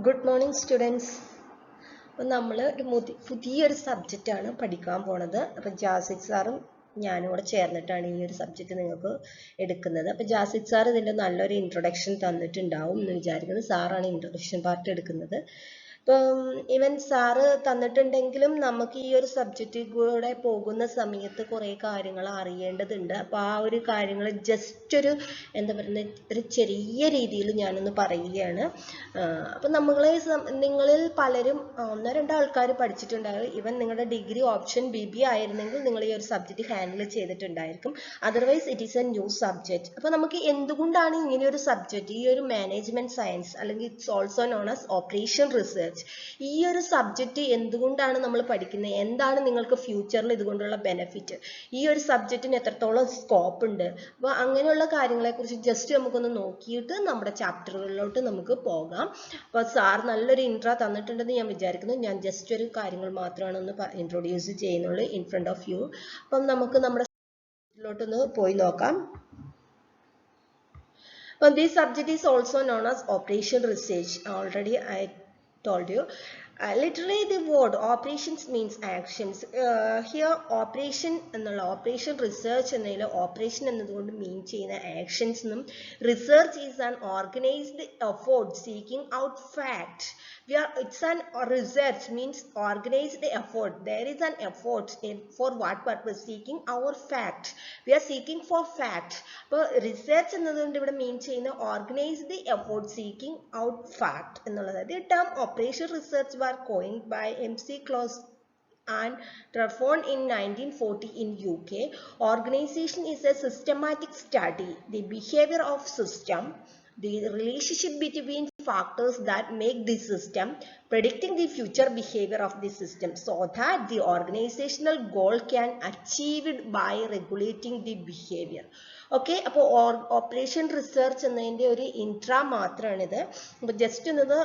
Good morning, students. നമ്മൾ പുതിയൊരു subject ആണ് പഠിക്കാൻ പോണത്. അപ്പോൾ ജാസിക് സാറും ഞാനും കൂടെ ചേർന്നിട്ടാണ് ഈ ഒരു സബ്ജക്റ്റ് നിങ്ങൾക്ക് എടുക്കുന്നത്. അപ്പോൾ ജാസിക് സാർ ഇതിൻ്റെ നല്ലൊരു ഇൻട്രൊഡക്ഷൻ തന്നിട്ടുണ്ടാവും എന്ന് വിചാരിക്കുന്നു. സാറാണ് ഇൻട്രൊഡക്ഷൻ പാർട്ട് എടുക്കുന്നത്. ഇപ്പം ഇവൻ സാറ് തന്നിട്ടുണ്ടെങ്കിലും നമുക്ക് ഈ ഒരു സബ്ജക്റ്റ് കൂടെ പോകുന്ന സമയത്ത് കുറേ കാര്യങ്ങൾ അറിയേണ്ടതുണ്ട്. അപ്പോൾ ആ ഒരു കാര്യങ്ങൾ ജസ്റ്റ് ഒരു എന്താ പറയുന്നത് ഒരു ചെറിയ രീതിയിൽ ഞാനൊന്ന് പറയുകയാണ്. അപ്പം നിങ്ങളിൽ പലരും ഒന്നോ രണ്ടോ ആൾക്കാർ പഠിച്ചിട്ടുണ്ടാകും. ഇവൻ നിങ്ങളുടെ ഡിഗ്രി ഓപ്ഷൻ BBA ആയിരുന്നെങ്കിൽ നിങ്ങൾ ഈ ഒരു സബ്ജക്റ്റ് ഹാൻഡിൽ ചെയ്തിട്ടുണ്ടായിരിക്കും. Otherwise it is a new subject. അപ്പോൾ നമുക്ക് എന്തുകൊണ്ടാണ് ഇങ്ങനെയൊരു സബ്ജക്റ്റ്, ഈ ഒരു മാനേജ്മെന്റ് സയൻസ് അല്ലെങ്കിൽ it's also known as operation research, ഈ ഒരു സബ്ജക്റ്റ് എന്തുകൊണ്ടാണ് നമ്മൾ പഠിക്കുന്നത്, എന്താണ് നിങ്ങൾക്ക് ഫ്യൂച്ചറിൽ ഇതുകൊണ്ടുള്ള ബെനിഫിറ്റ്, ഈ ഒരു സബ്ജക്റ്റിന് എത്രത്തോളം സ്കോപ്പ് ഉണ്ട്, അപ്പോൾ അങ്ങനെയുള്ള കാര്യങ്ങളെക്കുറിച്ച് ജസ്റ്റ് നമുക്കൊന്ന് നോക്കിയിട്ട് നമ്മുടെ ചാപ്റ്ററുകളിലോട്ട് നമുക്ക് പോകാം. അപ്പോൾ സാർ നല്ലൊരു ഇൻട്രോ തന്നിട്ടുണ്ടെന്ന് ഞാൻ വിചാരിക്കുന്നു. ഞാൻ ജസ്റ്റ് ഒരു കാര്യങ്ങൾ മാത്രമാണ് ഒന്ന് ഇൻട്രൊഡ്യൂസ് ചെയ്യുന്നുള്ളൂ ഇൻ ഫ്രണ്ട് ഓഫ് യു. അപ്പം നമുക്ക് നമ്മുടെ ലോട്ടൊന്ന് പോയി നോക്കാം. This subject is also known as operation research. Already I told you. Literally the word operations means actions. Here operation എന്നുള്ള operation research എന്നതിൽ operation എന്നതുകൊണ്ട് mean ചെയ്യുന്ന actions എന്നും research is an organized effort seeking out fact. It's an research means organized effort. There is an effort for what purpose? Seeking our fact. We are seeking for fact. അപ്പോൾ research എന്നതുകൊണ്ട് ഇവിടെ mean ചെയ്യുന്ന organized effort seeking out fact എന്നുള്ളത്. The term operation research were coined by MC Close and Trafon in 1940 in UK. Organization is a systematic study, the behavior of system, the relationship between factors that make the system, predicting the future behavior of the system so that the organizational goal can achieved by regulating the behavior. Okay, അപ്പോൾ operation research എന്നതിൻ്റെ ഒരു intra മാത്രമാണിത്. അപ്പോൾ just ഒന്ന്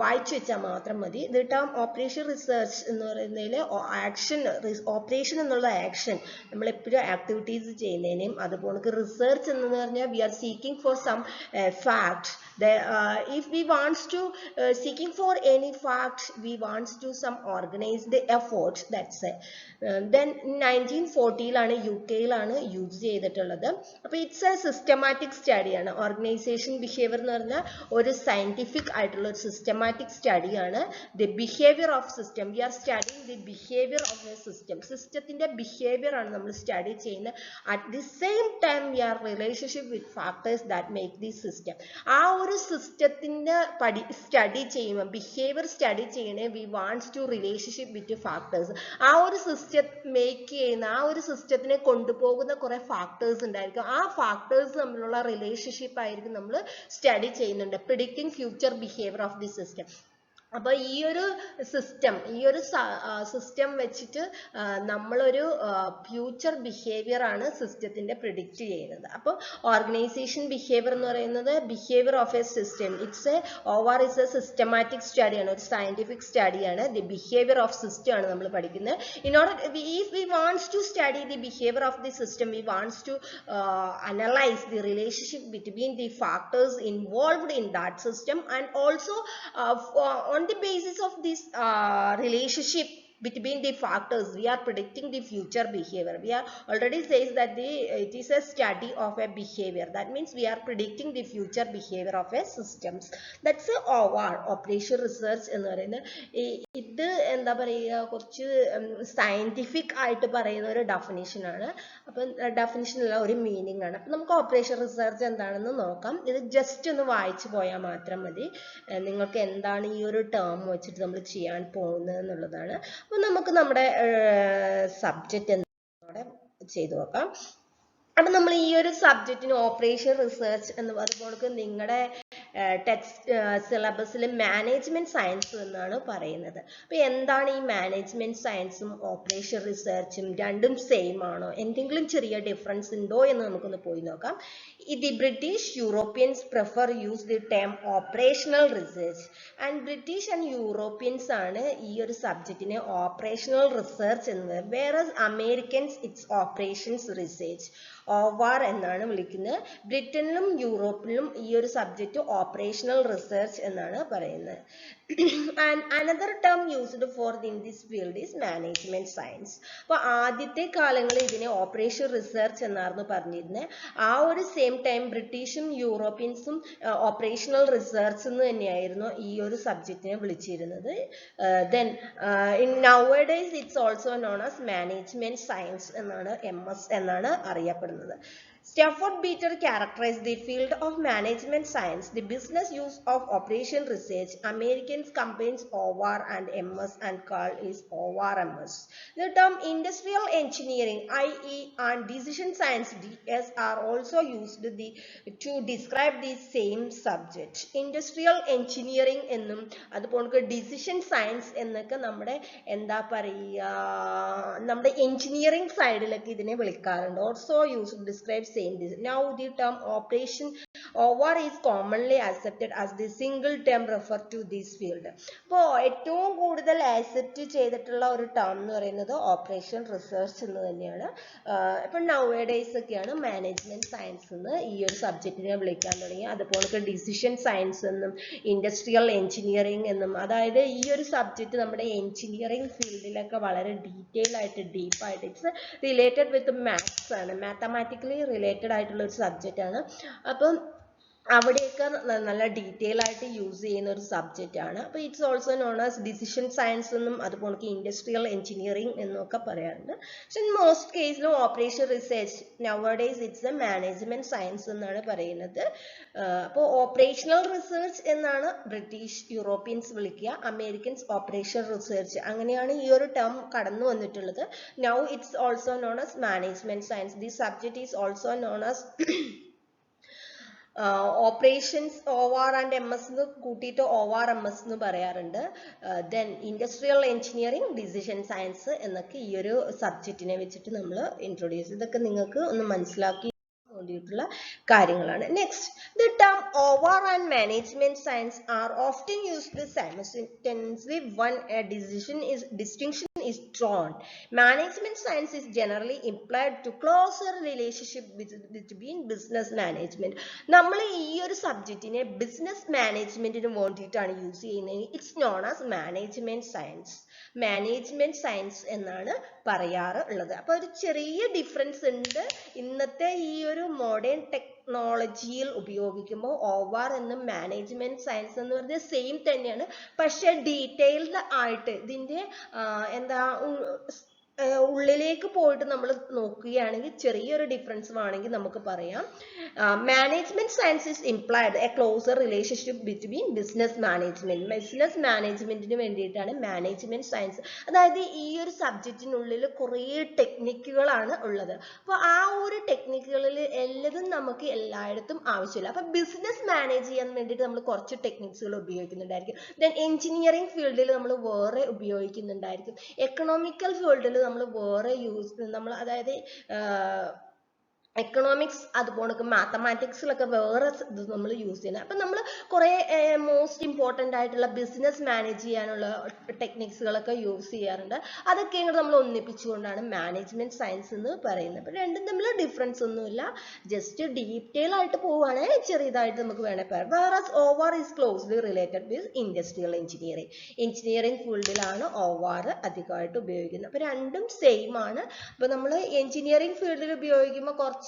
വായിച്ചു വെച്ചാൽ മാത്രം മതി. ഇത് ടേം ഓപ്പറേഷൻ റിസർച്ച് എന്ന് പറയുന്നതിൽ ആക്ഷൻ, ഓപ്പറേഷൻ എന്നുള്ള ആക്ഷൻ നമ്മളെപ്പോഴും ആക്ടിവിറ്റീസ് ചെയ്യുന്നതിനെയും, അതുപോലെ റിസർച്ച് എന്ന് പറഞ്ഞാൽ we are seeking for some fact. If we wants to seeking for any fact, we wants to some organized effort. That's it. Then 1940ലാണ് UK-ലാണ് യൂസ് ചെയ്തിട്ടുള്ളത്. അപ്പോൾ ഇറ്റ്സ് എ സിസ്റ്റമാറ്റിക് സ്റ്റഡിയാണ്. ഓർഗനൈസേഷൻ ബിഹേവിയർ എന്ന് പറഞ്ഞാൽ ഒരു സയന്റിഫിക് ആയിട്ടുള്ള ഒരു സിസ്റ്റമാറ്റിക് സ്റ്റഡിയാണ്. The behaviour of system, we are studying the behaviour of a system. സിസ്റ്റത്തിന്റെ ബിഹേവിയർ ആണ് നമ്മൾ സ്റ്റഡി ചെയ്യുന്നത്. At the same time we are relationship with factors that make the system. ആ ഒരു സിസ്റ്റത്തിന്റെ സ്റ്റഡി ചെയ്യുമ്പോൾ, ബിഹേവിയർ സ്റ്റഡി ചെയ്യണേ we wants to relationship with factors. ആ ഒരു സിസ്റ്റം മേക്ക് ചെയ്യുന്ന, ആ ഒരു സിസ്റ്റത്തിനെ കൊണ്ടുപോകുന്ന കുറെ ഫാക്ടേഴ്സ് ഉണ്ടായിരിക്കും. ആ ഫാക്ടേഴ്സ് തമ്മിലുള്ള റിലേഷൻഷിപ്പ് ആയിരിക്കും നമ്മൾ സ്റ്റഡി ചെയ്യുന്നുണ്ട്. Predicting future behaviour of the system. അപ്പോൾ ഈ ഒരു സിസ്റ്റം വെച്ചിട്ട് നമ്മളൊരു ഫ്യൂച്ചർ ബിഹേവിയർ ആണ് സിസ്റ്റത്തിന്റെ പ്രിഡിക്റ്റ് ചെയ്യുന്നത്. അപ്പോൾ ഓർഗനൈസേഷൻ ബിഹേവിയർ എന്ന് പറയുന്നത് behaviour of a system. It's a systematic സ്റ്റഡിയാണ്, ഒരു സയന്റിഫിക് സ്റ്റഡിയാണ്. ദി ബിഹേവിയർ ഓഫ് സിസ്റ്റം ആണ് നമ്മൾ പഠിക്കുന്നത്. If we wants to study the behavior of the system, we wants to analyze the relationship between the factors involved in that system, and also on the basis of this relationship between the factors we are predicting the future behavior. We are already says that it is a study of a behavior. That means we are predicting the future behavior of a systems. That's our operation research എന്ന് പറയുന്നത്. ഇത് എന്താ പറയുക, കുറച്ച് scientific ആയിട്ട് പറയുന്ന ഒരു definition ആണ്. അപ്പം ഡെഫിനിഷനുള്ള ഒരു മീനിങ് ആണ്. അപ്പം നമുക്ക് ഓപ്പറേഷൻ റിസർച്ച് എന്താണെന്ന് നോക്കാം. ഇത് ജസ്റ്റ് ഒന്ന് വായിച്ചു പോയാൽ മാത്രം മതി. നിങ്ങൾക്ക് എന്താണ് ഈ ഒരു ടേം വെച്ചിട്ട് നമ്മൾ ചെയ്യാൻ പോകുന്നത് എന്നുള്ളതാണ്. അപ്പോൾ നമുക്ക് നമ്മുടെ സബ്ജക്റ്റ് എന്നോടെ ചെയ്തു നോക്കാം. അപ്പം നമ്മൾ ഈ ഒരു സബ്ജക്റ്റിന് ഓപ്പറേഷൻ റിസർച്ച് എന്ന് അതുപോലെ നിങ്ങളുടെ ടെക്സ്റ്റ് സിലബസിൽ മാനേജ്മെന്റ് സയൻസ് എന്നാണ് പറയുന്നത്. അപ്പോൾ എന്താണ് ഈ മാനേജ്മെന്റ് സയൻസും ഓപ്പറേഷൻ റിസർച്ചും, രണ്ടും സെയിം ആണോ, എന്തെങ്കിലും ചെറിയ ഡിഫറൻസ് ഉണ്ടോ എന്ന് നമുക്കൊന്ന് പോയി നോക്കാം. The British Europeans prefer use the term operational research, and British and Europeans ആണ് ഈ ഒരു സബ്ജക്റ്റിനെ operational research എന്ന്, whereas Americans it's operations research. OVAR എന്നാണ് വിളിക്കുന്നത്. ബ്രിട്ടനിലും യൂറോപ്പിലും ഈ ഒരു സബ്ജക്റ്റ് ഓപ്പറേഷണൽ റിസർച്ച് എന്നാണ് പറയുന്നത്. And another term used for in this field is management science. അപ്പോൾ ആദ്യത്തെ കാലങ്ങളിൽ ഇതിനെ ഓപ്പറേഷൻ റിസർച്ച് എന്നായിരുന്നു പറഞ്ഞിരുന്നത്. ആ ഒരു സെയിം ടൈം ബ്രിട്ടീഷും യൂറോപ്യൻസും ഓപ്പറേഷണൽ റിസർച്ച് എന്ന് തന്നെയായിരുന്നു ഈ ഒരു സബ്ജക്റ്റിനെ വിളിച്ചിരുന്നത്. Then in nowadays it's also known as management science എന്നാണ് MS എന്നാണ് അറിയപ്പെടുന്നത്. Stafford Beecher characterized the field of management science, the business use of operation research. Americans combines OVAR and MS and called is OVR-MS. The term industrial engineering, IE, and decision science, DS, are also used to describe the same subject. Industrial engineering എന്നും അതുപോലെ decision science എന്നൊക്കെ നമ്മുടെ എന്താ പറയുക നമ്മുടെ engineering സൈഡിലൊക്കെ ഇതിനെ വിളിക്കാറുണ്ട്. Also used to describe same. Now the term operation OVAR is commonly accepted as the single term referred to this field. അപ്പോൾ ഏറ്റവും കൂടുതൽ ആക്സെപ്റ്റ് ചെയ്തിട്ടുള്ള ഒരു ടേം എന്ന് പറയുന്നത് ഓപ്പറേഷൻ റിസർച്ച് എന്ന് തന്നെയാണ്. ഇപ്പം നൗഡേയ്സ് ഒക്കെയാണ് മാനേജ്മെന്റ് സയൻസ് എന്ന് ഈ ഒരു സബ്ജക്റ്റിനെ വിളിക്കാൻ തുടങ്ങി. അതുപോലെ ഡിസിഷൻ സയൻസ് എന്നും ഇൻഡസ്ട്രിയൽ എഞ്ചിനീയറിംഗ് എന്നും, അതായത് ഈ ഒരു സബ്ജക്റ്റ് നമ്മുടെ എഞ്ചിനീയറിംഗ് ഫീൽഡിലൊക്കെ വളരെ ഡീറ്റെയിൽ ആയിട്ട് ഡീപ്പായിട്ട് ഇറ്റ്സ് റിലേറ്റഡ് വിത്ത് മാത്സ് ആണ്, മാത്തമാറ്റിക്കലി റിലേറ്റഡ് ആയിട്ടുള്ള ഒരു സബ്ജക്റ്റ് ആണ്. അപ്പം അവിടെയൊക്കെ നല്ല ഡീറ്റെയിൽ ആയിട്ട് യൂസ് ചെയ്യുന്ന ഒരു സബ്ജക്റ്റ് ആണ്. അപ്പോൾ it's also known as decision science എന്നും അതുപോലെ ഇൻഡസ്ട്രിയൽ എഞ്ചിനീയറിംഗ് എന്നൊക്കെ പറയാറുണ്ട്. പക്ഷെ മോസ്റ്റ് കേസിലും operation research nowadays it's a management science എന്നാണ് പറയുന്നത്. അപ്പോൾ ഓപ്പറേഷണൽ റിസർച്ച് എന്നാണ് ബ്രിട്ടീഷ് യൂറോപ്യൻസ് വിളിക്കുക, അമേരിക്കൻസ് ഓപ്പറേഷൻ റിസർച്ച്, അങ്ങനെയാണ് ഈ ഒരു ടേം കടന്നു വന്നിട്ടുള്ളത്. Now it's also known as management science. The subject is also known as operations OVAR and MS എന്ന് കൂട്ടിയിട്ട് OVR-MS എന്ന് പറയാറുണ്ട്. Then industrial engineering, decision science എന്നൊക്കെ ഈ ഒരു സബ്ജക്റ്റിനെ വെച്ചിട്ട് നമ്മൾ ഇൻട്രൊഡ്യൂസ്, ഇതൊക്കെ നിങ്ങൾക്ക് ഒന്ന് മനസ്സിലാക്കി വേണ്ടിയിട്ടുള്ള കാര്യങ്ങളാണ്. Next, the term OVAR and management science are often used simultaneously when a distinction is drawn. Management science is generally implied to closer relationship between business management. നമ്മൾ ഈ ഒരു സബ്ജക്റ്റിനെ ബിസിനസ് മാനേജ്മെന്റിന് വേണ്ടിയിട്ടാണ് യൂസ് ചെയ്യുന്നത്. It's non as management science. Management science എന്നാണ് പറയാറ് ഉള്ളത്. അപ്പൊ ഒരു ചെറിയ ഡിഫറൻസ് ഉണ്ട്. ഇന്നത്തെ ഈ ഒരു മോഡേൺ ടെക്നോളജിയിൽ ഉപയോഗിക്കുമ്പോൾ OVAR എന്നും മാനേജ്മെന്റ് സയൻസ് എന്ന് പറഞ്ഞാൽ സെയിം തന്നെയാണ്. പക്ഷെ ഡീറ്റെയിൽഡ് ആയിട്ട് ഇതിന്റെ എന്താ ഉള്ളിലേക്ക് പോയിട്ട് നമ്മൾ നോക്കുകയാണെങ്കിൽ ചെറിയൊരു ഡിഫറൻസ് വേണമെങ്കിൽ നമുക്ക് പറയാം. Management science is implied A closer relationship between business management. Business മാനേജ്മെന്റിന് വേണ്ടിയിട്ടാണ് മാനേജ്മെന്റ് സയൻസ്. അതായത് ഈ ഒരു സബ്ജക്റ്റിനുള്ളിൽ കുറേ ടെക്നിക്കുകളാണ് ഉള്ളത്. അപ്പോൾ ആ ഒരു ടെക്നിക്കുകളിൽ എല്ലാതും നമുക്ക് എല്ലായിടത്തും ആവശ്യമില്ല. അപ്പൊ ബിസിനസ് മാനേജ് ചെയ്യാൻ വേണ്ടിയിട്ട് നമ്മൾ കുറച്ച് ടെക്നിക്സുകൾ ഉപയോഗിക്കുന്നുണ്ടായിരിക്കും. ദെൻ എഞ്ചിനീയറിംഗ് ഫീൽഡിൽ നമ്മൾ വേറെ ഉപയോഗിക്കുന്നുണ്ടായിരിക്കും. എക്കണോമിക്കൽ ഫീൽഡിൽ നമ്മൾ വേറെ നമ്മൾ അതായത് എക്കണോമിക്സ് അതുപോലെ മാത്തമാറ്റിക്സിലൊക്കെ വേറെ ഇത് നമ്മൾ യൂസ് ചെയ്യുന്നത്. അപ്പം നമ്മൾ കുറേ മോസ്റ്റ് ഇമ്പോർട്ടൻ്റ് ആയിട്ടുള്ള ബിസിനസ് മാനേജ് ചെയ്യാനുള്ള ടെക്നിക്സുകളൊക്കെ യൂസ് ചെയ്യാറുണ്ട്. അതൊക്കെ ഇങ്ങോട്ട് നമ്മൾ ഒന്നിപ്പിച്ചുകൊണ്ടാണ് മാനേജ്മെന്റ് സയൻസ് എന്ന് പറയുന്നത്. അപ്പം രണ്ടും തമ്മിൽ ഡിഫറൻസ് ഒന്നുമില്ല. ജസ്റ്റ് ഡീറ്റെയിൽ ആയിട്ട് പോവുകയാണെങ്കിൽ ചെറിയതായിട്ട് നമുക്ക് വേണേൽ പറയാം. Whereas OVAR is closely related with industrial engineering. Engineering ഫീൽഡിലാണ് OVAR അധികമായിട്ട് ഉപയോഗിക്കുന്നത്. അപ്പം രണ്ടും സെയിം ആണ്. അപ്പോൾ നമ്മൾ എഞ്ചിനീയറിംഗ് ഫീൽഡിൽ ഉപയോഗിക്കുമ്പോൾ കുറച്ച്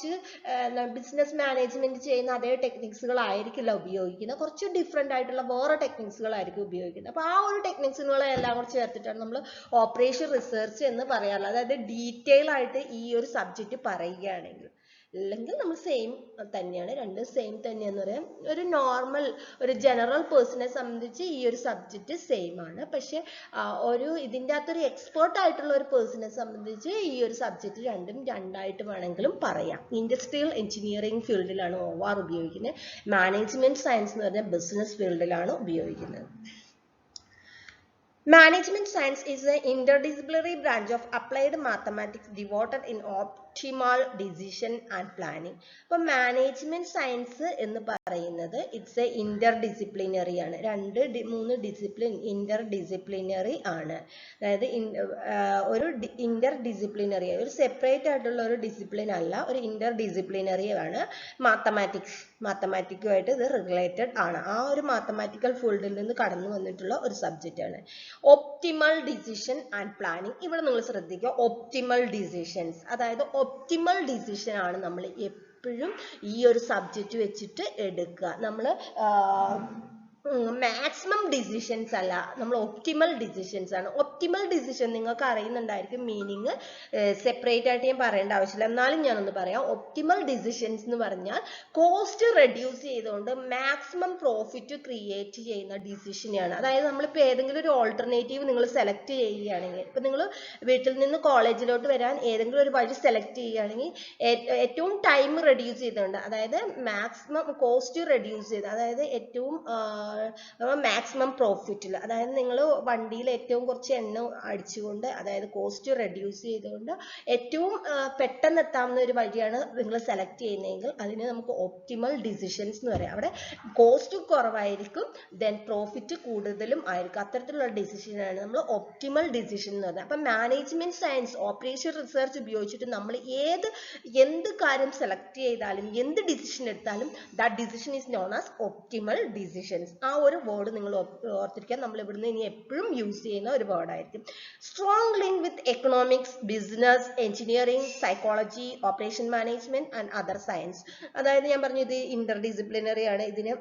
ബിസിനസ് മാനേജ്മെന്റ് ചെയ്യുന്ന അതേ ടെക്നിക്സുകൾ ആയിരിക്കില്ല ഉപയോഗിക്കുന്നത്. കുറച്ച് ഡിഫറെന്റ് ആയിട്ടുള്ള വേറെ ടെക്നിക്സുകളായിരിക്കും ഉപയോഗിക്കുന്നത്. അപ്പോൾ ആ ഒരു ടെക്നിക്സുകളെ എല്ലാം കൂടെ ചേർത്തിട്ടാണ് നമ്മൾ ഓപ്പറേഷൻ റിസർച്ച് എന്ന് പറയാറുള്ളത്. അതായത് ഡീറ്റെയിൽ ആയിട്ട് ഈ ഒരു സബ്ജക്റ്റ് പറയുകയാണെങ്കിൽ, അല്ലെങ്കിൽ നമ്മൾ സെയിം തന്നെയാണ്, രണ്ടും സെയിം തന്നെയെന്ന് പറയാം. ഒരു നോർമൽ ഒരു ജനറൽ പേഴ്സണെ സംബന്ധിച്ച് ഈ ഒരു സബ്ജക്റ്റ് സെയിം ആണ്. പക്ഷെ ഒരു ഇതിൻ്റെ അകത്തൊരു എക്സ്പേർട്ട് ആയിട്ടുള്ള ഒരു പേഴ്സണെ സംബന്ധിച്ച് ഈ ഒരു സബ്ജക്റ്റ് രണ്ടും രണ്ടായിട്ട് വേണമെങ്കിലും പറയാം. ഇൻഡസ്ട്രിയൽ എഞ്ചിനീയറിംഗ് ഫീൽഡിലാണ് OVAR ഉപയോഗിക്കുന്നത്. മാനേജ്മെന്റ് സയൻസ് എന്ന് പറഞ്ഞാൽ ബിസിനസ് ഫീൽഡിലാണ് ഉപയോഗിക്കുന്നത്. Management science is an interdisciplinary branch of applied mathematics devoted in optimal decision and planning. അപ്പൊ മാനേജ്മെന്റ് സയൻസ് എന്ന് പറയുന്നത് ഇറ്റ്സ് എ ഇന്റർ ഡിസിപ്ലിനറി ആണ്. 2-3 ഡിസിപ്ലിൻ ഇന്റർ ഡിസിപ്ലിനറി ആണ്. അതായത് ഒരു ഇന്റർ ഡിസിപ്ലിനറി, ഒരു സെപ്പറേറ്റ് ആയിട്ടുള്ള ഒരു ഡിസിപ്ലിൻ അല്ല, ഒരു ഇന്റർ ഡിസിപ്ലിനറി ആണ് മാത്തമാറ്റിക്കുമായിട്ട് ഇത് റിലേറ്റഡ് ആണ്. ആ ഒരു മാത്തമാറ്റിക്കൽ ഫീൽഡിൽ നിന്ന് കടന്നു വന്നിട്ടുള്ള ഒരു സബ്ജക്റ്റ് ആണ്. Optimal decision and planning. ഇവിടെ നിങ്ങൾ ശ്രദ്ധിക്കുക, ഒപ്റ്റിമൽ ഡിസിഷൻസ്, അതായത് ഒപ്റ്റിമൽ ഡിസിഷൻ ആണ് നമ്മൾ എപ്പോഴും ഈ ഒരു സബ്ജക്റ്റ് വെച്ചിട്ട് എടുക്കുക. നമ്മൾ മാക്സിമം ഡിസിഷൻസ് അല്ല, നമ്മൾ ഒപ്റ്റിമൽ ഡിസിഷൻസ് ആണ്. ഒപ്റ്റിമൽ ഡിസിഷൻ നിങ്ങൾക്ക് അറിയുന്നുണ്ടായിരിക്കും, മീനിങ് സെപ്പറേറ്റ് ആയിട്ട് ഞാൻ പറയേണ്ട ആവശ്യമില്ല, എന്നാലും ഞാനൊന്ന് പറയാം. ഒപ്റ്റിമൽ ഡിസിഷൻസ് എന്ന് പറഞ്ഞാൽ കോസ്റ്റ് റെഡ്യൂസ് ചെയ്തുകൊണ്ട് മാക്സിമം പ്രോഫിറ്റ് ക്രിയേറ്റ് ചെയ്യുന്ന ഡിസിഷനാണ്. അതായത് നമ്മളിപ്പോൾ ഏതെങ്കിലും ഒരു ഓൾട്ടർനേറ്റീവ് നിങ്ങൾ സെലക്ട് ചെയ്യുകയാണെങ്കിൽ, ഇപ്പം നിങ്ങൾ വീട്ടിൽ നിന്ന് കോളേജിലോട്ട് വരാൻ ഏതെങ്കിലും ഒരു വഴി സെലക്ട് ചെയ്യുകയാണെങ്കിൽ ഏറ്റവും ടൈം റെഡ്യൂസ് ചെയ്തുകൊണ്ട്, അതായത് മാക്സിമം കോസ്റ്റ് റെഡ്യൂസ് ചെയ്ത്, അതായത് ഏറ്റവും മാക്സിമം പ്രോഫിറ്റിൽ, അതായത് നിങ്ങൾ വണ്ടിയിൽ ഏറ്റവും കുറച്ച് എണ്ണ അടിച്ചുകൊണ്ട്, അതായത് കോസ്റ്റ് റെഡ്യൂസ് ചെയ്തുകൊണ്ട് ഏറ്റവും പെട്ടെന്ന് എത്താവുന്ന ഒരു വഴിയാണ് നിങ്ങൾ സെലക്ട് ചെയ്യുന്നതെങ്കിൽ അതിന് നമുക്ക് ഒപ്റ്റിമൽ ഡിസിഷൻസ് എന്ന് പറയാം. അവിടെ കോസ്റ്റ് കുറവായിരിക്കും, ദെൻ പ്രോഫിറ്റ് കൂടുതലും ആയിരിക്കും. അത്തരത്തിലുള്ള ഡിസിഷനാണ് നമ്മൾ ഒപ്റ്റിമൽ ഡിസിഷൻ എന്ന് പറയുന്നത്. അപ്പം മാനേജ്മെന്റ് സയൻസ് ഓപ്പറേഷൻ റിസർച്ച് ഉപയോഗിച്ചിട്ട് നമ്മൾ എന്ത് കാര്യം സെലക്ട് ചെയ്താലും, എന്ത് ഡിസിഷൻ എടുത്താലും that decision is known as optimal decisions. ആ ഒരു വേർഡ് നിങ്ങൾ ഓർത്തിരിക്കാൻ, നമ്മൾ ഇവിടുന്ന് ഇനി എപ്പോഴും യൂസ് ചെയ്യുന്ന ഒരു വേർഡായിരിക്കും. Strong link with economics, business, engineering, psychology, operation management and other science. അതായത് ഞാൻ പറഞ്ഞു ഇത് ഇന്റർ ഡിസിപ്ലിനറി ആണ്. ഇതിന്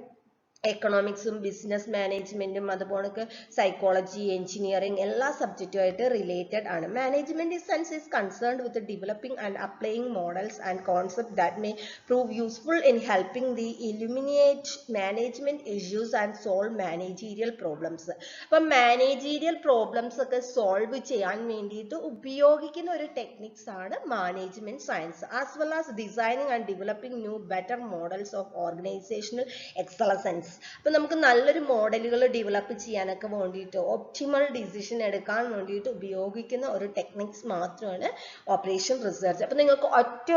എക്കണോമിക്സും ബിസിനസ് മാനേജ്മെന്റും അതുപോലെ സൈക്കോളജി, എഞ്ചിനീയറിംഗ് എല്ലാ സബ്ജക്റ്റുമായിട്ട് റിലേറ്റഡ് ആണ്. Management science is concerned with developing and applying models and concept that may prove useful in helping the illuminate management issues and solve managerial problems. അപ്പം managerial problems ഒക്കെ solve ചെയ്യാൻ വേണ്ടിയിട്ട് ഉപയോഗിക്കുന്ന ഒരു techniques ആണ് management science, as well as designing and developing new better models of organisational excellence. അപ്പൊ നമുക്ക് നല്ലൊരു മോഡലുകൾ ഡെവലപ്പ് ചെയ്യാനൊക്കെ വേണ്ടിയിട്ട്, ഒപ്റ്റിമൽ ഡിസിഷൻ എടുക്കാൻ വേണ്ടിയിട്ട് ഉപയോഗിക്കുന്ന ഒരു ടെക്നിക്സ് മാത്രമാണ് ഓപ്പറേഷൻ റിസർച്ച്. അപ്പൊ നിങ്ങൾക്ക്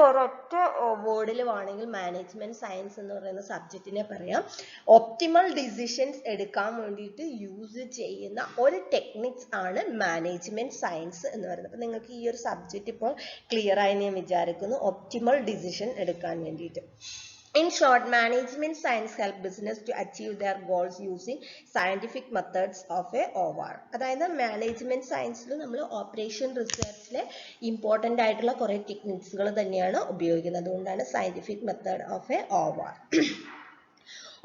ഒരൊറ്റ വേർഡിൽ വേണമെങ്കിൽ മാനേജ്മെന്റ് സയൻസ് എന്ന് പറയുന്ന സബ്ജക്റ്റിനെ പറയാം. ഒപ്റ്റിമൽ ഡിസിഷൻസ് എടുക്കാൻ വേണ്ടിയിട്ട് യൂസ് ചെയ്യുന്ന ഒരു ടെക്നിക്സ് ആണ് മാനേജ്മെന്റ് സയൻസ് എന്ന് പറയുന്നത്. അപ്പൊ നിങ്ങൾക്ക് ഈ ഒരു സബ്ജക്റ്റ് ഇപ്പോൾ ക്ലിയർ ആയി ഞാൻ വിചാരിക്കുന്നു, ഒപ്റ്റിമൽ ഡിസിഷൻ എടുക്കാൻ വേണ്ടിയിട്ട്. In short, management science help business to achieve their goals using scientific methods of a OR. അതായത് മാനേജ്മെന്റ് സയൻസിൽ നമ്മൾ ഓപ്പറേഷൻ റിസർച്ചിലെ ഇമ്പോർട്ടൻ്റ് ആയിട്ടുള്ള കുറേ ടെക്നിക്സുകൾ തന്നെയാണ് ഉപയോഗിക്കുന്നത്. അതുകൊണ്ടാണ് scientific method of A OR.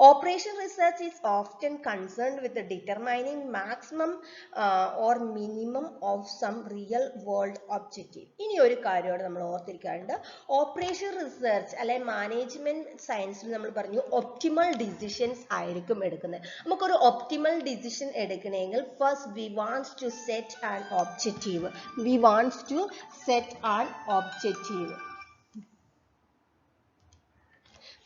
Operation research is often concerned with determining maximum or minimum of some real world objective. ഇനി ഒരു കാര്യമാണ് നമ്മൾ ഓർത്തിരിക്കാറുണ്ട്. ഓപ്പറേഷൻ റിസർച്ച് അല്ലെ മാനേജ്മെന്റ് സയൻസിൽ നമ്മൾ പറഞ്ഞു ഒപ്റ്റിമൽ ഡിസിഷൻസ് ആയിരിക്കും എടുക്കുന്നത്. നമുക്കൊരു ഒപ്റ്റിമൽ ഡിസിഷൻ എടുക്കണമെങ്കിൽ first we wants to set an objective.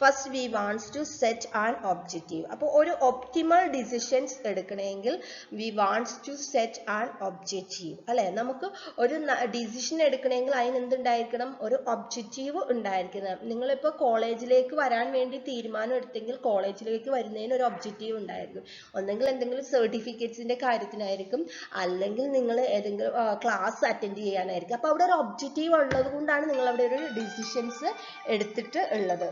First we wants to set an objective. അപ്പോൾ ഒരു ഒപ്റ്റിമൽ ഡിസിഷൻസ് എടുക്കണമെങ്കിൽ we wants to set an objective അല്ലെ. നമുക്ക് ഒരു ഡിസിഷൻ എടുക്കണമെങ്കിൽ അതിന് എന്തുണ്ടായിരിക്കണം, ഒരു ഒബ്ജക്റ്റീവ് ഉണ്ടായിരിക്കണം. നിങ്ങളിപ്പോൾ കോളേജിലേക്ക് വരാൻ വേണ്ടി തീരുമാനം എടുത്തെങ്കിൽ കോളേജിലേക്ക് വരുന്നതിന് ഒരു ഒബ്ജക്റ്റീവ് ഉണ്ടായിരിക്കും. ഒന്നെങ്കിൽ എന്തെങ്കിലും സർട്ടിഫിക്കറ്റ്സിന്റെ കാര്യത്തിനായിരിക്കും, അല്ലെങ്കിൽ നിങ്ങൾ ഏതെങ്കിലും ക്ലാസ് അറ്റൻഡ് ചെയ്യാനായിരിക്കും. അപ്പോൾ അവിടെ ഒരു ഒബ്ജക്റ്റീവ് ഉള്ളത് കൊണ്ടാണ് നിങ്ങൾ അവിടെ ഒരു ഡിസിഷൻസ് എടുത്തിട്ട് ഉള്ളത്.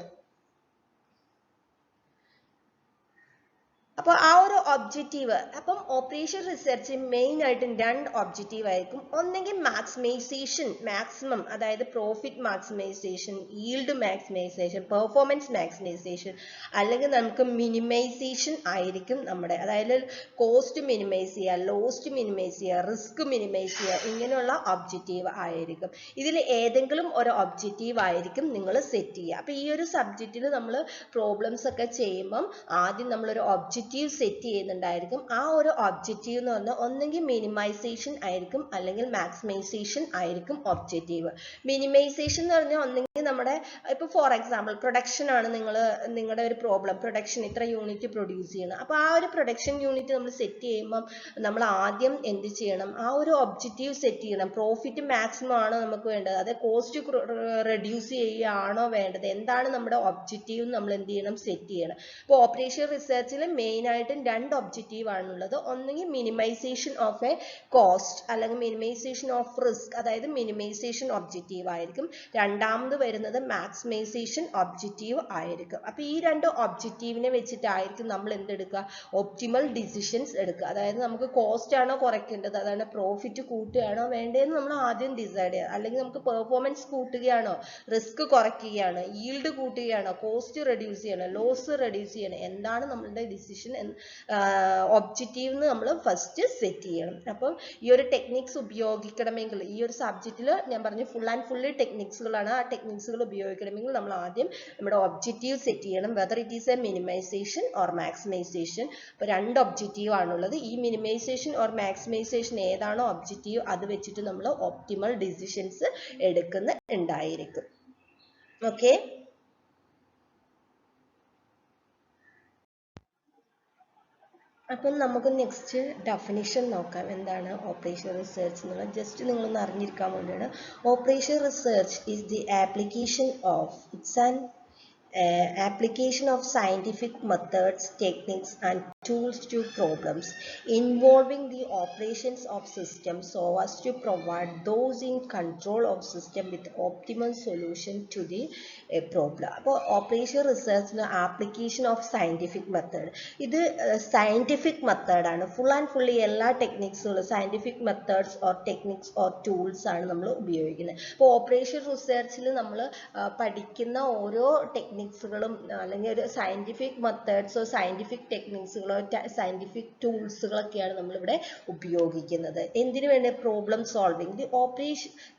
അപ്പോൾ ആ ഒരു ഒബ്ജക്റ്റീവ്, അപ്പം ഓപ്പറേഷൻ റിസർച്ച് മെയിൻ ആയിട്ടും 2 ഒബ്ജക്റ്റീവ് ആയിരിക്കും. ഒന്നെങ്കിൽ മാക്സിമൈസേഷൻ, മാക്സിമം, അതായത് profit maximisation, yield maximisation, performance maximisation, അല്ലെങ്കിൽ നമുക്ക് മിനിമൈസേഷൻ ആയിരിക്കും നമ്മുടെ, അതായത് കോസ്റ്റ് മിനിമൈസ് ചെയ്യുക, ലോസ്റ്റ് മിനിമൈസ് ചെയ്യുക, റിസ്ക് മിനിമൈസ് ചെയ്യുക, ഇങ്ങനെയുള്ള ഒബ്ജക്റ്റീവ് ആയിരിക്കും. ഇതിൽ ഏതെങ്കിലും ഒരു ഒബ്ജക്റ്റീവ് ആയിരിക്കും നിങ്ങൾ സെറ്റ് ചെയ്യുക. അപ്പോൾ ഈ ഒരു സബ്ജക്റ്റിൽ നമ്മൾ പ്രോബ്ലംസ് ഒക്കെ ചെയ്യുമ്പം ആദ്യം നമ്മളൊരു ഒബ്ജക്റ്റീവ് ഒബ്ജക്റ്റീവ് സെറ്റ് ചെയ്യുന്നുണ്ടായിരിക്കും. ആ ഒരു ഒബ്ജക്റ്റീവ് എന്ന് പറഞ്ഞാൽ ഒന്നെങ്കിൽ മിനിമൈസേഷൻ ആയിരിക്കും അല്ലെങ്കിൽ മാക്സിമൈസേഷൻ ആയിരിക്കും ഒബ്ജക്റ്റീവ്. മിനിമൈസേഷൻ എന്ന് പറഞ്ഞാൽ ഒന്നെങ്കിൽ നമ്മുടെ ഇപ്പോൾ ഫോർ എക്സാമ്പിൾ പ്രൊഡക്ഷൻ ആണ് നിങ്ങളുടെ ഒരു പ്രോബ്ലം, പ്രൊഡക്ഷൻ ഇത്ര യൂണിറ്റ് പ്രൊഡ്യൂസ് ചെയ്യണം. അപ്പോൾ ആ ഒരു പ്രൊഡക്ഷൻ യൂണിറ്റ് നമ്മൾ സെറ്റ് ചെയ്യുമ്പം നമ്മൾ ആദ്യം എന്ത് ചെയ്യണം, ആ ഒരു ഒബ്ജക്റ്റീവ് സെറ്റ് ചെയ്യണം. പ്രോഫിറ്റ് മാക്സിമം ആണോ നമുക്ക് വേണ്ടത്, അതെ കോസ്റ്റ് റെഡ്യൂസ് ചെയ്യുകയാണോ വേണ്ടത്, എന്താണ് നമ്മുടെ ഒബ്ജക്റ്റീവ് നമ്മൾ എന്ത് ചെയ്യണം, സെറ്റ് ചെയ്യണം. ഇപ്പോൾ ഓപ്പറേഷൻ റിസർച്ചിൽ മെയിൻ ആയിട്ടും 2 ഒബ്ജക്റ്റീവ് ആണുള്ളത്. ഒന്നെങ്കിൽ മിനിമൈസേഷൻ ഓഫ് എ കോസ്റ്റ് അല്ലെങ്കിൽ മിനിമൈസേഷൻ ഓഫ് റിസ്ക്, അതായത് മിനിമൈസേഷൻ ഒബ്ജക്റ്റീവ് ആയിരിക്കും. രണ്ടാമത് വരുന്നത് മാക്സിമൈസേഷൻ ഒബ്ജക്റ്റീവ് ആയിരിക്കും. അപ്പൊ ഈ 2 ഒബ്ജക്റ്റീവിനെ വെച്ചിട്ടായിരിക്കും നമ്മൾ എന്തെടുക്കുക, ഒപ്റ്റിമൽ ഡിസിഷൻസ് എടുക്കുക. അതായത് നമുക്ക് കോസ്റ്റ് ആണോ കുറയ്ക്കേണ്ടത്, അതാണ് പ്രോഫിറ്റ് കൂട്ടുകയാണോ വേണ്ടതെന്ന് നമ്മൾ ആദ്യം ഡിസൈഡ് ചെയ്യുക. അല്ലെങ്കിൽ നമുക്ക് പെർഫോമൻസ് കൂട്ടുകയാണോ, റിസ്ക് കുറയ്ക്കുകയാണോ, ഈൽഡ് കൂട്ടുകയാണോ, കോസ്റ്റ് റെഡ്യൂസ് ചെയ്യണം, ലോസ് റെഡ്യൂസ് ചെയ്യണം, എന്താണ് നമ്മളുടെ ഡിസിഷൻ ഒബ്ജക്റ്റീവ് എന്ന് നമ്മൾ ഫസ്റ്റ് സെറ്റ് ചെയ്യണം. അപ്പം ഈ ഒരു ടെക്നിക്സ് ഉപയോഗിക്കണമെങ്കിൽ, ഈ ഒരു സബ്ജക്റ്റിൽ ഞാൻ പറഞ്ഞു ഫുൾ ആൻഡ് ഫുള്ളി ടെക്നിക്സുകളാണ്. ആ ടെക്നിക്സുകൾ ഉപയോഗിക്കണമെങ്കിൽ നമ്മൾ ആദ്യം നമ്മുടെ ഒബ്ജക്റ്റീവ് സെറ്റ് ചെയ്യണം, whether it is a minimisation or maximisation. അപ്പോൾ 2 ഒബ്ജക്റ്റീവ് ആണുള്ളത്. ഈ മിനിമൈസേഷൻ ഓർ മാക്സിമൈസേഷൻ ഏതാണോ ഒബ്ജക്റ്റീവ് അത് വെച്ചിട്ട് നമ്മൾ ഒപ്റ്റിമൽ ഡിസിഷൻസ് എടുക്കുന്നുണ്ടായിരിക്കും. ഓക്കെ, അപ്പം നമുക്ക് നെക്സ്റ്റ് ഡെഫിനിഷൻ നോക്കാം. എന്താണ് ഓപ്പറേഷൻ റിസർച്ച് എന്നുള്ളത് ജസ്റ്റ് നിങ്ങളൊന്ന് അറിഞ്ഞിരിക്കാൻ വേണ്ടിയാണ്. Operation research is the application of application of scientific methods, techniques and tools to problems involving the operations of systems so as to provide those in control of system with optimal solution to the problem. അപ്പോൾ operation റിസർച്ചിന് application of scientific method, ഇത് scientific മെത്തേഡാണ്. Full and fully എല്ലാ ടെക്നിക്സുകളും scientific methods or techniques or tools ആണ് നമ്മൾ ഉപയോഗിക്കുന്നത്. അപ്പോൾ ഓപ്പറേഷൻ റിസർച്ചിൽ നമ്മൾ പഠിക്കുന്ന ഓരോ ടെക്നിക്സുകളും അല്ലെങ്കിൽ ഒരു സയന്റിഫിക് മെത്തേഡ്സോ സയന്റിഫിക് ടെക്നിക്സുകളോ സയന്റിഫിക് ടൂൾസുകളൊക്കെയാണ് നമ്മളിവിടെ ഉപയോഗിക്കുന്നത്. എന്തിനു വേണ്ടി, problem solving,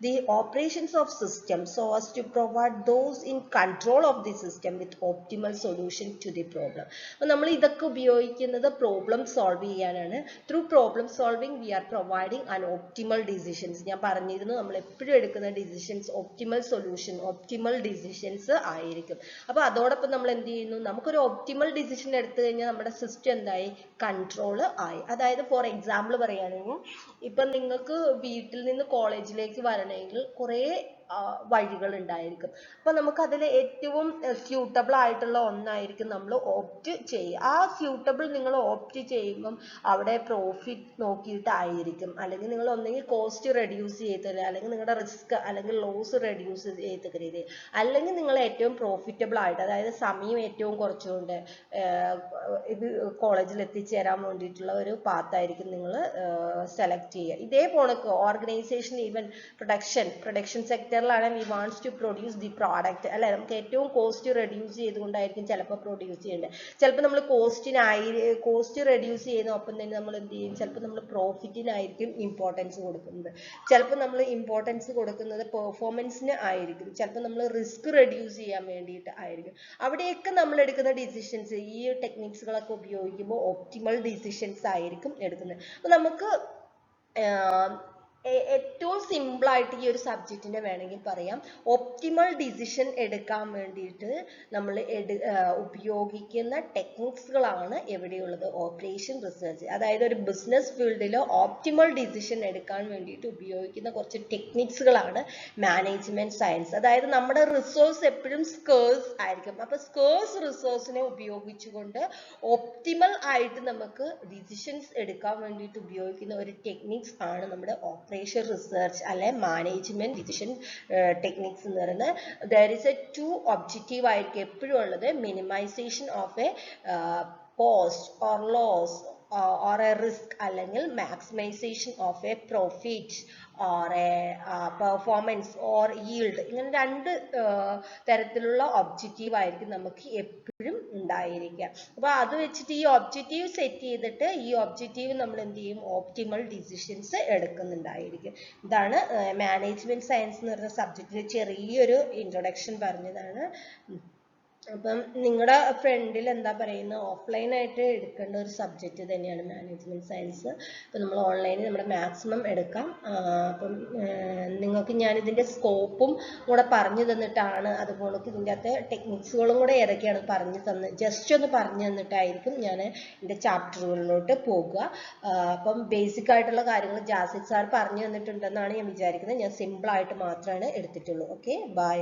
the operations of system so as to provide those in control of the system with optimal solution to the problem. അപ്പോൾ നമ്മൾ ഇതൊക്കെ ഉപയോഗിക്കുന്നത് പ്രോബ്ലം സോൾവ് ചെയ്യാനാണ്. Through problem solving we are providing an optimal decisions. ഞാൻ പറഞ്ഞിരുന്നു നമ്മൾ എപ്പോഴും എടുക്കുന്ന decisions optimal solution, optimal decisions ആയിരിക്കും. അപ്പോൾ അതോടൊപ്പം നമ്മൾ എന്ത് ചെയ്യുന്നു, നമുക്കൊരു ഒപ്റ്റിമൽ ഡിസിഷൻ എടുത്തു കഴിഞ്ഞാൽ നമ്മുടെ സിസ്റ്റം എന്തായി, കൺട്രോൾ ആയി. അതായത് ഫോർ എക്സാമ്പിൾ പറയുകയാണെങ്കിൽ ഇപ്പം നിങ്ങൾക്ക് വീട്ടിൽ നിന്ന് കോളേജിലേക്ക് വരണമെങ്കിൽ കുറേ വഴികൾ ഉണ്ടായിരിക്കും. അപ്പൊ നമുക്ക് അതിൽ ഏറ്റവും സ്യൂട്ടബിൾ ആയിട്ടുള്ള ഒന്നായിരിക്കും നമ്മൾ ഓപ്റ്റ് ചെയ്യുക. ആ സ്യൂട്ടബിൾ നിങ്ങൾ ഓപ്റ്റ് ചെയ്യുമ്പം അവിടെ പ്രോഫിറ്റ് നോക്കിയിട്ടായിരിക്കും, അല്ലെങ്കിൽ നിങ്ങൾ ഒന്നെങ്കിൽ കോസ്റ്റ് റെഡ്യൂസ് ചെയ്തില്ല, അല്ലെങ്കിൽ നിങ്ങളുടെ റിസ്ക് അല്ലെങ്കിൽ ലോസ് റെഡ്യൂസ് ചെയ്ത രീതി, അല്ലെങ്കിൽ നിങ്ങൾ ഏറ്റവും പ്രോഫിറ്റബിൾ ആയിട്ട്, അതായത് സമയം ഏറ്റവും കുറച്ചുകൊണ്ട് ഇത് കോളേജിൽ എത്തിച്ചേരാൻ വേണ്ടിയിട്ടുള്ള ഒരു പാത്തായിരിക്കും നിങ്ങൾ സെലക്ട് ചെയ്യുക. ഇതേപോലെ ഓർഗനൈസേഷൻ ഈവൻ പ്രൊഡക്ഷൻ സെക്ടറിലാണ് we wants to produce the product അല്ലെ, നമുക്ക് ഏറ്റവും കോസ്റ്റ് റെഡ്യൂസ് ചെയ്തുകൊണ്ടായിരിക്കും ചിലപ്പോൾ പ്രൊഡ്യൂസ് ചെയ്യേണ്ടത്. ചിലപ്പോൾ നമ്മൾ കോസ്റ്റ് റെഡ്യൂസ് ചെയ്യുന്നതൊപ്പം തന്നെ നമ്മൾ എന്ത് ചെയ്യും, ചിലപ്പോൾ നമ്മൾ പ്രോഫിറ്റിനായിരിക്കും ഇമ്പോർട്ടൻസ് കൊടുക്കുന്നത്, ചിലപ്പോൾ നമ്മൾ ഇമ്പോർട്ടൻസ് കൊടുക്കുന്നത് പെർഫോമൻസിന് ആയിരിക്കും, ചിലപ്പോൾ നമ്മൾ റിസ്ക് റെഡ്യൂസ് ചെയ്യാൻ വേണ്ടിയിട്ട് ആയിരിക്കും. അവിടെയൊക്കെ നമ്മൾ എടുക്കുന്ന ഡിസിഷൻസ് ഈ ടെക്നിക്സുകളൊക്കെ ഉപയോഗിക്കുമ്പോൾ ഒപ്റ്റിമൽ ഡിസിഷൻസ് ആയിരിക്കും എടുക്കുന്നത്. അപ്പോൾ നമുക്ക് ഏറ്റവും സിമ്പിൾ ആയിട്ട് ഈ ഒരു സബ്ജക്റ്റിനെ വേണമെങ്കിൽ പറയാം, ഒപ്റ്റിമൽ ഡിസിഷൻ എടുക്കാൻ വേണ്ടിയിട്ട് നമ്മൾ ഉപയോഗിക്കുന്ന ടെക്നിക്സുകളാണ് എവിടെയുള്ളത്, ഓപ്പറേഷൻ റിസർച്ച്. അതായത് ഒരു ബിസിനസ് ഫീൽഡിൽ ഓപ്റ്റിമൽ ഡിസിഷൻ എടുക്കാൻ വേണ്ടിയിട്ട് ഉപയോഗിക്കുന്ന കുറച്ച് ടെക്നിക്സുകളാണ് മാനേജ്മെന്റ് സയൻസ്. അതായത് നമ്മുടെ റിസോഴ്സ് എപ്പോഴും സ്കേഴ്സ് ആയിരിക്കും. അപ്പൊ സ്കേഴ്സ് റിസോഴ്സിനെ ഉപയോഗിച്ചുകൊണ്ട് ഒപ്റ്റിമൽ ആയിട്ട് നമുക്ക് ഡിസിഷൻസ് എടുക്കാൻ വേണ്ടിയിട്ട് ഉപയോഗിക്കുന്ന ഒരു ടെക്നിക്സ് ആണ് നമ്മുടെ ഓപ്പറേഷൻ റിസർച്ച് അല്ലെ മാനേജ്മെന്റ് ഡിസിഷൻ ടെക്നിക്സ് എന്ന് പറയുന്നത്. ദർ ഇസ് എ 2 ഒബ്ജക്റ്റീവ് ആയിരിക്കും എപ്പോഴും ഉള്ളത്, minimisation of a cost or loss or a risk അല്ലെങ്കിൽ maximization of a profit or a performance or yield. ഇങ്ങനെ 2 തരത്തിലുള്ള ഒബ്ജക്റ്റീവ് ആയിരിക്കും നമുക്ക് എപ്പോഴും ഉണ്ടായിരിക്കുക. അപ്പോൾ അത് വെച്ചിട്ട് ഈ ഒബ്ജക്റ്റീവ് സെറ്റ് ചെയ്തിട്ട് ഈ ഒബ്ജക്റ്റീവ് നമ്മൾ എന്ത് ചെയ്യും, ഓപ്റ്റിമൽ ഡിസിഷൻസ് എടുക്കുന്നുണ്ടായിരിക്കും. ഇതാണ് മാനേജ്മെന്റ് സയൻസ് എന്ന് പറയുന്ന സബ്ജക്റ്റിന് ചെറിയൊരു ഇൻട്രൊഡക്ഷൻ പറഞ്ഞതാണ്. അപ്പം നിങ്ങളുടെ ഫ്രണ്ടിൽ എന്താ പറയുന്നത് ഓഫ്ലൈനായിട്ട് എടുക്കേണ്ട ഒരു സബ്ജക്റ്റ് തന്നെയാണ് മാനേജ്മെൻറ്റ് സയൻസ്. അപ്പം നമ്മൾ ഓൺലൈനിൽ നമ്മുടെ മാക്സിമം എടുക്കാം. അപ്പം നിങ്ങൾക്ക് ഞാനിതിൻ്റെ സ്കോപ്പും കൂടെ പറഞ്ഞു തന്നിട്ടാണ്, അതുപോലെ ഇതിൻ്റെ അകത്ത് ടെക്നിക്സുകളും കൂടെ ഏതൊക്കെയാണ് പറഞ്ഞു ജസ്റ്റ് ഒന്ന് പറഞ്ഞു തന്നിട്ടായിരിക്കും ഞാൻ എൻ്റെ ചാപ്റ്ററുകളിലോട്ട് പോകുക. അപ്പം ബേസിക് ആയിട്ടുള്ള കാര്യങ്ങൾ ജാസിദ് സാർ പറഞ്ഞു തന്നിട്ടുണ്ടെന്നാണ് ഞാൻ വിചാരിക്കുന്നത്. ഞാൻ സിമ്പിളായിട്ട് മാത്രമാണ് എടുത്തിട്ടുള്ളൂ. Okay, by.